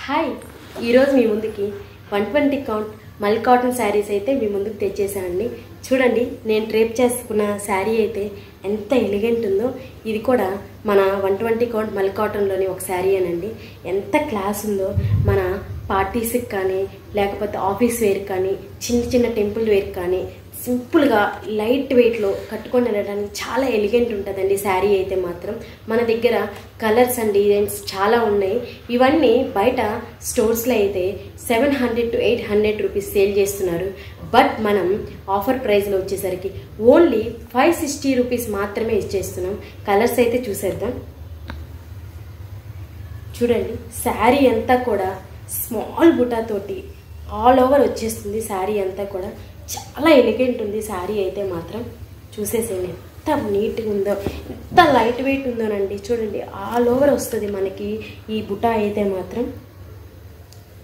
Hi ఈరోజు మీ ముందుకి 120 count మల్ కాటన్ శారీస్ అయితే మీ ముందుకు తెచ్చేసానండి. చూడండి, నేను డ్రేప్ చేసుకున్న శారీ అయితే ఎంత ఎలిగెంట్ ఉందో. ఇది కూడా మన 120 కౌంట్ మల్ కాటన్లోని ఒక శారీ అనండి. ఎంత క్లాస్ ఉందో. మన పార్టీస్కి కానీ లేకపోతే ఆఫీస్ వేర్ కానీ చిన్న చిన్న టెంపుల్ వేర్ కానీ సింపుల్గా లైట్ వెయిట్లో కట్టుకొని వెళ్ళడానికి చాలా ఎలిగెంట్ ఉంటుందండి శారీ అయితే మాత్రం. మన దగ్గర కలర్స్ అండ్ డిజైన్స్ చాలా ఉన్నాయి. ఇవన్నీ బయట స్టోర్స్లో అయితే 700 to 800 రూపీస్ సేల్ చేస్తున్నారు. బట్ మనం ఆఫర్ ప్రైస్లో వచ్చేసరికి ఓన్లీ 560 రూపీస్ మాత్రమే ఇచ్చేస్తున్నాం. కలర్స్ అయితే చూసేద్దాం. చూడండి, శారీ అంతా కూడా స్మాల్ బుటాతోటి ఆల్ ఓవర్ వచ్చేస్తుంది. శారీ అంతా కూడా చాలా ఎలిగెంట్ ఉంది. శారీ అయితే మాత్రం చూసేసేయండి ఎంత నీట్గా ఉందో, ఎంత లైట్ వెయిట్ ఉందోనండి. చూడండి, ఆల్ ఓవర్ వస్తుంది మనకి ఈ బుటా అయితే మాత్రం.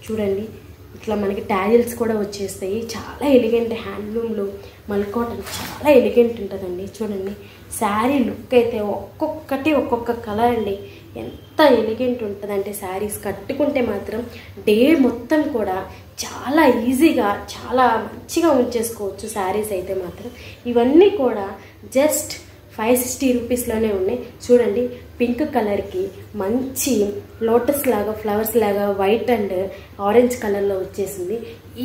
చూడండి, ఇట్లా మనకి టాజిల్స్ కూడా వచ్చేస్తాయి. చాలా ఎలిగెంట్, హ్యాండ్లూమ్లో మల్ కాటన్ చాలా ఎలిగెంట్ ఉంటుందండి. చూడండి, శారీ లుక్ అయితే ఒక్కొక్కటి ఒక్కొక్క కలర్ అండి. ఎంత ఎలిగెంట్ ఉంటుందంటే శారీస్ కట్టుకుంటే మాత్రం డే మొత్తం కూడా చాలా ఈజీగా చాలా మంచిగా ఉంచేసుకోవచ్చు శారీస్ అయితే మాత్రం. ఇవన్నీ కూడా జస్ట్ 560 రూపీస్లోనే ఉన్నాయి. చూడండి, పింక్ కలర్కి మంచి లోటస్ లాగా ఫ్లవర్స్ లాగా వైట్ అండ్ ఆరెంజ్ కలర్లో వచ్చేసింది.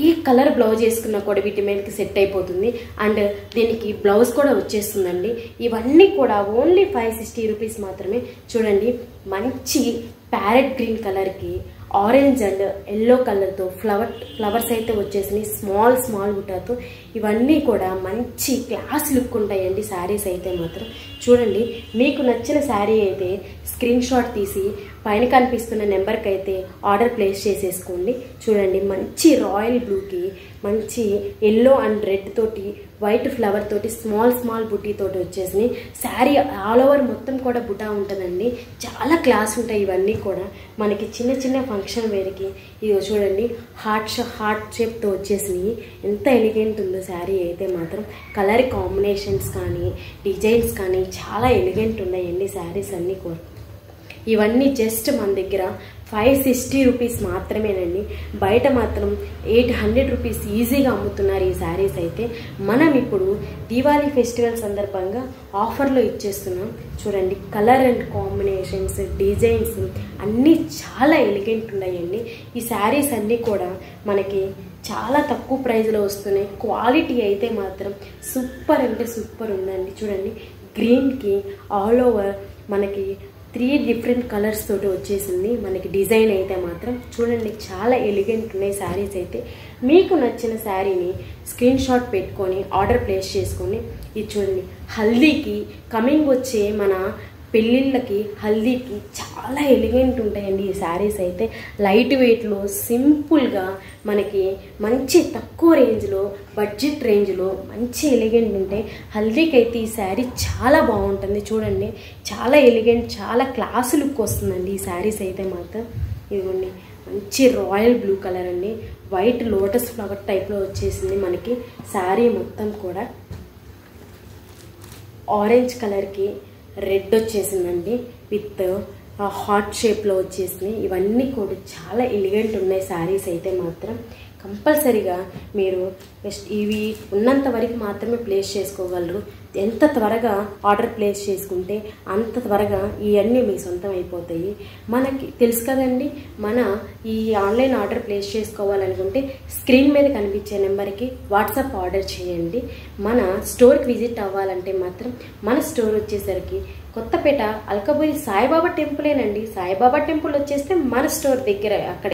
ఈ కలర్ బ్లౌజ్ వేసుకున్నా కూడా వీటి మీదకి సెట్ అయిపోతుంది. అండ్ దీనికి బ్లౌజ్ కూడా వచ్చేస్తుందండి. ఇవన్నీ కూడా ఓన్లీ 560 రూపీస్ మాత్రమే. చూడండి, మంచి ప్యారెట్ గ్రీన్ కలర్కి ఆరెంజ్ అండ్ ఎల్లో కలర్తో ఫ్లవర్స్ అయితే వచ్చేసినాయి స్మాల్ బుటాతో. ఇవన్నీ కూడా మంచి క్లాస్ లుక్ ఉంటాయండి శారీస్ అయితే మాత్రం. చూడండి, మీకు నచ్చిన శారీ అయితే స్క్రీన్ షాట్ తీసి పైన కనిపిస్తున్న నెంబర్కి అయితే ఆర్డర్ ప్లేస్ చేసేసుకోండి. చూడండి, మంచి రాయల్ బ్లూకి మంచి ఎల్లో అండ్ రెడ్ తోటి వైట్ ఫ్లవర్ తోటి స్మాల్ బుటీ తోటి వచ్చేసి శారీ ఆల్ ఓవర్ మొత్తం కూడా బుటా ఉంటుందండి. చాలా క్లాస్ ఉంటాయి ఇవన్నీ కూడా మనకి. చిన్న ఫంక్షన్ వేర్కి ఇది చూడండి, హార్ట్ షేప్తో వచ్చేసినాయి. ఎంత ఎలిగెంట్ ఉందో శారీ అయితే మాత్రం. కలర్ కాంబినేషన్స్ కానీ డిజైన్స్ కానీ చాలా ఎలిగెంట్ ఉన్నాయండి శారీస్ అన్నీ కూడా. ఇవన్నీ జస్ట్ మన దగ్గర 560 రూపీస్ మాత్రమేనండి. బయట మాత్రం 800 రూపీస్ ఈజీగా అమ్ముతున్నారు ఈ శారీస్ అయితే. మనం ఇప్పుడు దీవాళీ ఫెస్టివల్ సందర్భంగా ఆఫర్లో ఇచ్చేస్తున్నాం. చూడండి, కలర్ అండ్ కాంబినేషన్స్ డిజైన్స్ అన్నీ చాలా ఎలిగెంట్ ఉన్నాయండి. ఈ శారీస్ అన్నీ కూడా మనకి చాలా తక్కువ ప్రైస్లో వస్తున్నాయి. క్వాలిటీ అయితే మాత్రం సూపర్ అంటే సూపర్ ఉందండి. చూడండి, గ్రీన్కి ఆల్ ఓవర్ మనకి 3 డిఫరెంట్ కలర్స్ తోటి వచ్చేసింది మనకి డిజైన్ అయితే మాత్రం. చూడండి, చాలా ఎలిగెంట్ ఉన్నాయి శారీస్ అయితే. మీకు నచ్చిన శారీని స్క్రీన్ షాట్ పెట్టుకొని ఆర్డర్ ప్లేస్ చేసుకొని ఇది చూడండి, హల్దీకి కమింగ్ వచ్చే మన పెళ్ళిళ్ళకి హల్దీకి చాలా ఎలిగెంట్ ఉంటాయండి ఈ శారీస్ అయితే. లైట్ వెయిట్లో సింపుల్గా మనకి మంచి తక్కువ రేంజ్లో బడ్జెట్ రేంజ్లో మంచి ఎలిగెంట్ ఉంటాయి. హల్దీకి అయితే ఈ శారీ చాలా బాగుంటుంది. చూడండి, చాలా ఎలిగెంట్ చాలా క్లాస్ లుక్ వస్తుందండి ఈ శారీస్ అయితే మాత్రం. ఇదిగోండి, మంచి రాయల్ బ్లూ కలర్ అండి. వైట్ లోటస్ ఫ్లవర్ టైప్లో వచ్చేసింది మనకి శారీ మొత్తం కూడా. ఆరెంజ్ కలర్కి రెడ్ వచ్చేసిందండి విత్ హార్ట్ షేప్లో వచ్చేసినాయి. ఇవన్నీ కూడా చాలా ఎలిగెంట్ ఉన్నాయి శారీస్ అయితే మాత్రం. కంపల్సరీగా మీరు ఇవి ఉన్నంత వరకు మాత్రమే ప్లేస్ చేసుకోగలరు. ఎంత త్వరగా ఆర్డర్ ప్లేస్ చేసుకుంటే అంత త్వరగా ఇవన్నీ మీ సొంతం అయిపోతాయి. మనకి తెలుసు కదండి, మన ఈ ఆన్లైన్ ఆర్డర్ ప్లేస్ చేసుకోవాలనుకుంటే స్క్రీన్ మీద కనిపించే నెంబర్కి వాట్సాప్ ఆర్డర్ చేయండి. మన స్టోర్కి విజిట్ అవ్వాలంటే మాత్రం మన స్టోర్ వచ్చేసరికి కొత్తపేట అల్కబూరి సాయిబాబా టెంపులేనండి. సాయిబాబా టెంపుల్ వచ్చేస్తే మన స్టోర్ దగ్గర అక్కడ